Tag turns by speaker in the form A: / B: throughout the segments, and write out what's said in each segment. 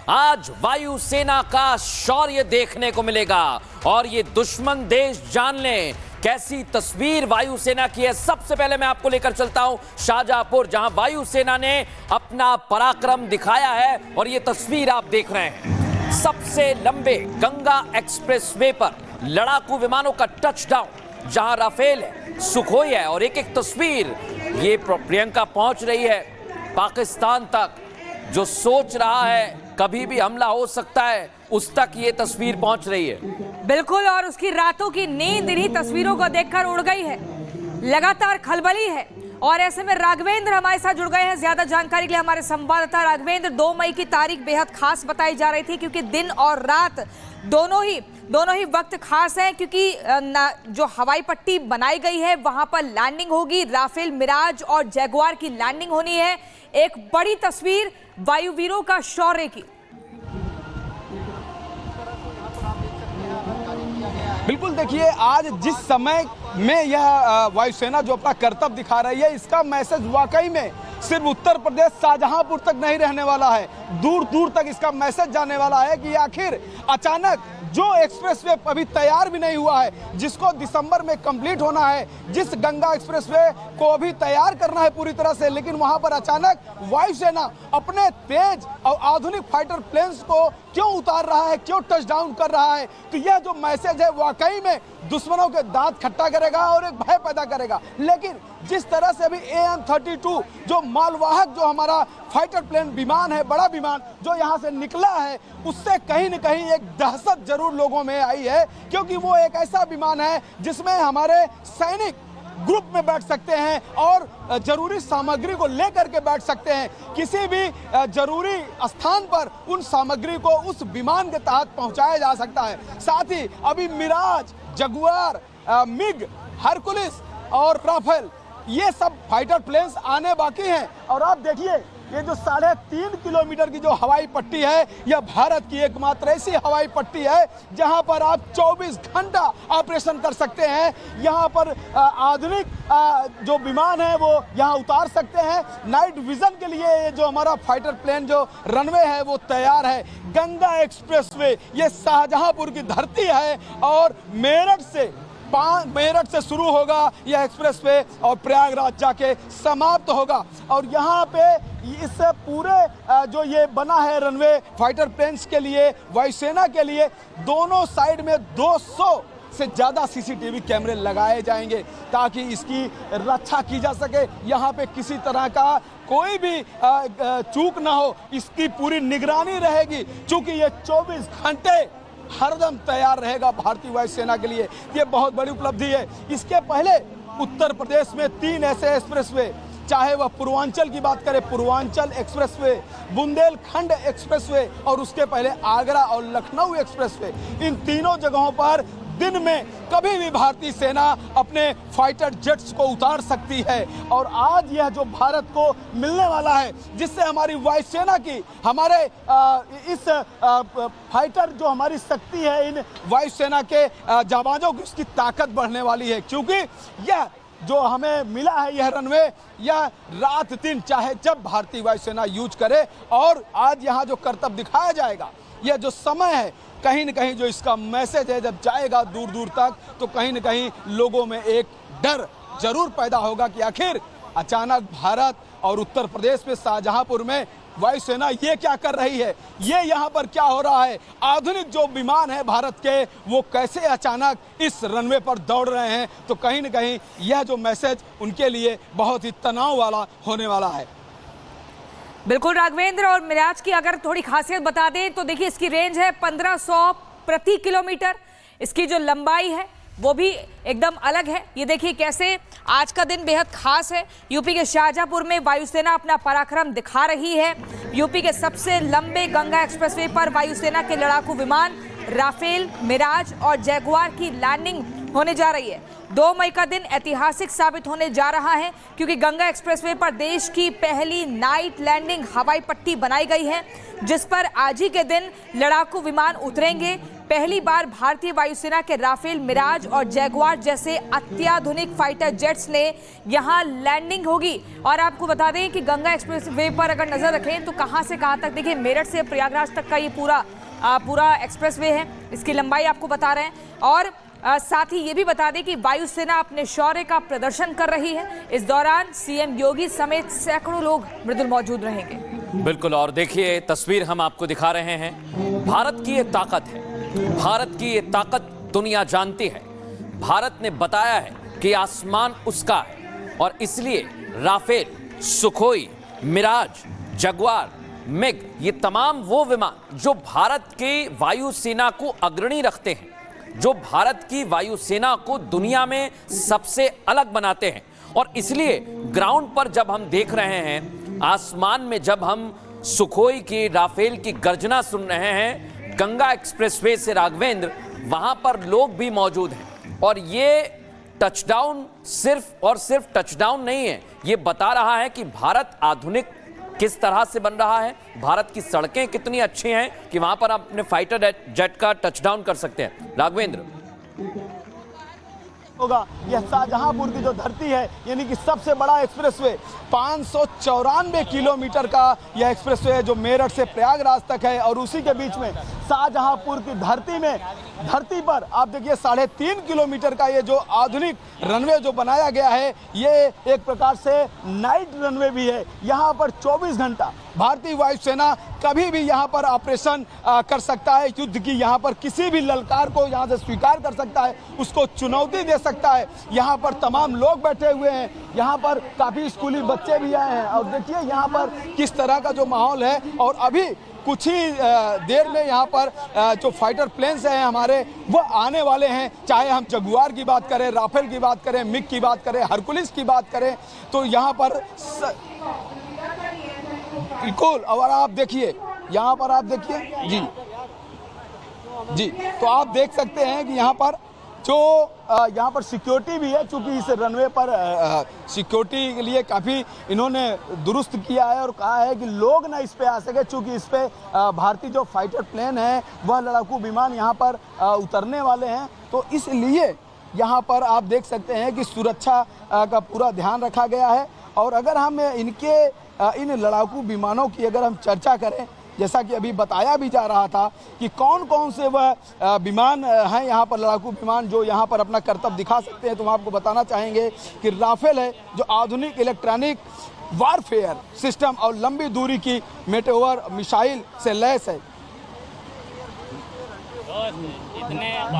A: आज वायुसेना का शौर्य देखने को मिलेगा और ये दुश्मन देश जान लें कैसी तस्वीर वायुसेना की है। सबसे पहले मैं आपको लेकर चलता हूं शाहजहांपुर, जहां वायुसेना ने अपना पराक्रम दिखाया है और ये तस्वीर आप देख रहे हैं। सबसे लंबे गंगा एक्सप्रेसवे पर लड़ाकू विमानों का टचडाउन, जहां राफेल है, सुखोई है और एक एक तस्वीर ये प्रियंका पहुंच रही है पाकिस्तान तक। जो सोच रहा है कभी भी हमला हो सकता है, उस तक ये तस्वीर पहुंच रही है।
B: बिल्कुल, और उसकी रातों की नींद इन्हीं तस्वीरों को देखकर उड़ गई है। लगातार खलबली है और ऐसे में राघवेंद्र हमारे साथ जुड़ गए हैं ज्यादा जानकारी के लिए। हमारे संवाददाता राघवेंद्र, 2 मई की तारीख बेहद खास बताई जा रही थी क्योंकि दिन और रात दोनों ही वक्त खास है, क्योंकि जो हवाई पट्टी बनाई गई है वहां पर लैंडिंग होगी। राफेल, मिराज और जैगुआर की लैंडिंग होनी है। एक बड़ी तस्वीर वायुवीरों का शौर्य की।
C: बिल्कुल, देखिए आज जिस समय में यह वायुसेना जो अपना करतब दिखा रही है, इसका मैसेज वाकई में सिर्फ उत्तर प्रदेश शाहजहांपुर तक नहीं रहने वाला है, दूर दूर तक इसका मैसेज जाने वाला है कि आखिर अचानक जो एक्सप्रेसवे अभी तैयार भी नहीं हुआ है, जिसको दिसंबर में कंप्लीट होना है, जिस गंगा एक्सप्रेसवे को अभी तैयार करना है पूरी तरह से, लेकिन वहां पर अचानक वायुसेना अपने तेज और आधुनिक फाइटर प्लेन्स को क्यों उतार रहा है, क्यों टचडाउन कर रहा है। तो यह जो मैसेज है वाकई में दुश्मनों के दांत खट्टा करेगा और एक भय पैदा करेगा। लेकिन जिस तरह से अभी AN-32 जो मालवाहक जो हमारा फाइटर प्लेन विमान है, बड़ा विमान जो यहाँ से निकला है, उससे कहीं न कहीं एक दहशत जरूर लोगों में आई है, क्योंकि वो एक ऐसा विमान है जिसमें हमारे सैनिक ग्रुप में बैठ सकते हैं और जरूरी सामग्री को लेकर के बैठ सकते हैं। किसी भी जरूरी स्थान पर उन सामग्री को उस विमान के तहत पहुंचाया जा सकता है। साथ ही अभी मिराज, जगुआर, मिग, हरकुलिस और राफेल, ये सब फाइटर प्लेन्स आने बाकी हैं। और आप देखिए ये जो 3.5 किलोमीटर की जो हवाई पट्टी है, यह भारत की एकमात्र ऐसी हवाई पट्टी है जहां पर आप 24 घंटा ऑपरेशन कर सकते हैं। यहां पर आधुनिक जो विमान है वो यहां उतार सकते हैं। नाइट विजन के लिए ये जो हमारा फाइटर प्लेन जो रनवे है वो तैयार है। गंगा एक्सप्रेसवे ये शाहजहांपुर की धरती है और मेरठ से शुरू होगा यह एक्सप्रेसवे और प्रयागराज जाके समाप्त होगा। और यहाँ पे इस पूरे जो ये बना है रनवे फाइटर प्लेन्स के लिए, वायुसेना के लिए, दोनों साइड में 200 से ज़्यादा CCTV कैमरे लगाए जाएंगे ताकि इसकी रक्षा की जा सके। यहाँ पे किसी तरह का कोई भी चूक ना हो, इसकी पूरी निगरानी रहेगी। चूँकि ये 24 घंटे हरदम तैयार रहेगा भारतीय वायुसेना के लिए, ये बहुत बड़ी उपलब्धि है। इसके पहले उत्तर प्रदेश में 3 ऐसे एक्सप्रेसवे, चाहे वह पूर्वांचल की बात करें, पूर्वांचल एक्सप्रेसवे, बुंदेलखंड एक्सप्रेसवे और उसके पहले आगरा और लखनऊ एक्सप्रेसवे, इन तीनों जगहों पर दिन में कभी भी भारतीय सेना अपने फाइटर जेट्स को उतार सकती है। और आज यह जो भारत को मिलने वाला है, जिससे हमारी वायुसेना की, हमारे इस फाइटर जो हमारी शक्ति है, इन वायुसेना के जवानों की उसकी ताकत बढ़ने वाली है। क्योंकि यह जो हमें मिला है यह रनवे, यह रात दिन चाहे जब भारतीय वायुसेना यूज करे। और आज यहाँ जो करतब दिखाया जाएगा, यह जो समय है, कहीं न कहीं जो इसका मैसेज है जब जाएगा दूर दूर तक, तो कहीं न कहीं लोगों में एक डर जरूर पैदा होगा कि आखिर अचानक भारत और उत्तर प्रदेश में शाहजहांपुर में वायुसेना ये क्या कर रही है, ये यहाँ पर क्या हो रहा है। आधुनिक जो विमान है भारत के, वो कैसे अचानक इस रनवे पर दौड़ रहे हैं। तो कहीं न कहीं यह जो मैसेज उनके लिए बहुत ही तनाव वाला होने वाला है।
B: बिल्कुल राघवेंद्र, और मिराज की अगर थोड़ी खासियत बता दें तो देखिए इसकी रेंज है 1500 प्रति किलोमीटर। इसकी जो लंबाई है वो भी एकदम अलग है। ये देखिए कैसे आज का दिन बेहद खास है। यूपी के शाहजहांपुर में वायुसेना अपना पराक्रम दिखा रही है। यूपी के सबसे लंबे गंगा एक्सप्रेसवे पर वायुसेना के लड़ाकू विमान राफेल, मिराज और जैगुआर की लैंडिंग होने जा रही है। 2 मई का दिन ऐतिहासिक साबित होने जा रहा है क्योंकि गंगा एक्सप्रेसवे पर देश की पहली नाइट लैंडिंग हवाई पट्टी बनाई गई है, जिस पर आज ही के दिन लड़ाकू विमान उतरेंगे। पहली बार भारतीय वायुसेना के राफेल, मिराज और जैगुआर जैसे अत्याधुनिक फाइटर जेट्स ने यहां लैंडिंग होगी। और आपको बता दें कि गंगा एक्सप्रेस वे पर अगर नजर रखें तो कहां से कहां तक, देखिए मेरठ से प्रयागराज तक का ये पूरा एक्सप्रेस वे है, इसकी लंबाई आपको बता रहे हैं। और साथ ही ये भी बता दें कि वायुसेना अपने शौर्य का प्रदर्शन कर रही है। इस दौरान सीएम योगी समेत सैकड़ों लोग मृदुल मौजूद रहेंगे।
A: बिल्कुल, और देखिए तस्वीर हम आपको दिखा रहे हैं। भारत की ये ताकत है, भारत की ये ताकत दुनिया जानती है। भारत ने बताया है कि आसमान उसका है और इसलिए Rafale, Sukhoi, Mirage, Jaguar, MiG, ये तमाम वो विमान जो भारत के वायुसेना को अग्रणी रखते हैं, जो भारत की वायुसेना को दुनिया में सबसे अलग बनाते हैं। और इसलिए ग्राउंड पर जब हम देख रहे हैं, आसमान में जब हम सुखोई की, राफेल की गर्जना सुन रहे हैं, गंगा एक्सप्रेसवे से राघवेंद्र, वहां पर लोग भी मौजूद हैं। और ये टचडाउन सिर्फ और सिर्फ टचडाउन नहीं है, ये बता रहा है कि भारत आधुनिक किस तरह से बन रहा है, भारत की सड़कें कितनी अच्छी हैं कि वहां पर आप अपने फाइटर जेट का टचडाउन कर सकते हैं। राघवेंद्र
C: होगा यह शाहजहांपुर की जो धरती है, यानी कि सबसे बड़ा एक्सप्रेसवे 594 किलोमीटर का यह एक्सप्रेसवे है जो मेरठ से प्रयागराज तक है। और उसी के बीच में शाहजहांपुर की धरती पर आप देखिए 3.5 किलोमीटर का ये जो आधुनिक रनवे जो बनाया गया है, ये एक प्रकार से नाइट रनवे भी है। यहाँ पर 24 घंटा भारतीय वायुसेना कभी भी यहाँ पर ऑपरेशन कर सकता है। युद्ध की यहाँ पर किसी भी ललकार को यहाँ से स्वीकार कर सकता है, उसको चुनौती दे सकता है। यहाँ पर तमाम लोग बैठे हुए हैं, यहाँ पर काफ़ी स्कूली बच्चे भी आए हैं। और देखिए यहाँ पर किस तरह का जो माहौल है। और अभी कुछ ही देर में यहाँ पर जो फाइटर प्लेन्स हैं हमारे, वो आने वाले हैं। चाहे हम जगुआर की बात करें, राफेल की बात करें, मिग की बात करें, हरकुलिस की बात करें, तो यहाँ पर बिल्कुल। और आप देखिए यहाँ पर, आप देखिए जी, तो आप देख सकते हैं कि यहाँ पर जो यहाँ पर सिक्योरिटी भी है, चूँकि इस रनवे पर सिक्योरिटी के लिए काफ़ी इन्होंने दुरुस्त किया है और कहा है कि लोग ना इस पे आ सके, चूँकि इस पे भारतीय जो फाइटर प्लेन है, वह लड़ाकू विमान यहाँ पर उतरने वाले हैं। तो इसलिए यहाँ पर आप देख सकते हैं कि सुरक्षा का पूरा ध्यान रखा गया है। और अगर हम इन लड़ाकू विमानों की अगर हम चर्चा करें, जैसा कि अभी बताया भी जा रहा था कि कौन कौन से वह विमान हैं यहाँ पर, लड़ाकू विमान जो यहाँ पर अपना करतब दिखा सकते हैं, तो हम आपको बताना चाहेंगे कि राफेल है जो आधुनिक इलेक्ट्रॉनिक वारफेयर सिस्टम और लंबी दूरी की मेटेओर मिसाइल से लैस है।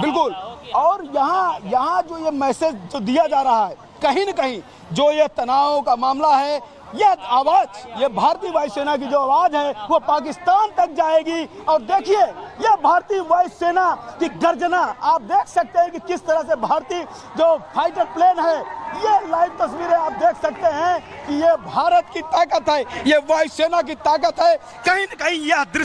C: बिल्कुल। और यहाँ जो ये मैसेज जो दिया जा रहा है, कहीं न कहीं जो ये तनाव का मामला है, यह आवाज, ये भारतीय वायुसेना की जो आवाज है वो पाकिस्तान तक जाएगी। और देखिए यह भारतीय वायुसेना की गर्जना आप देख सकते हैं कि किस तरह से भारतीय जो फाइटर प्लेन है, ये लाइव तस्वीरें आप देख सकते हैं कि ये भारत की ताकत है, ये वायुसेना की ताकत है। कहीं न कहीं यह दृश्य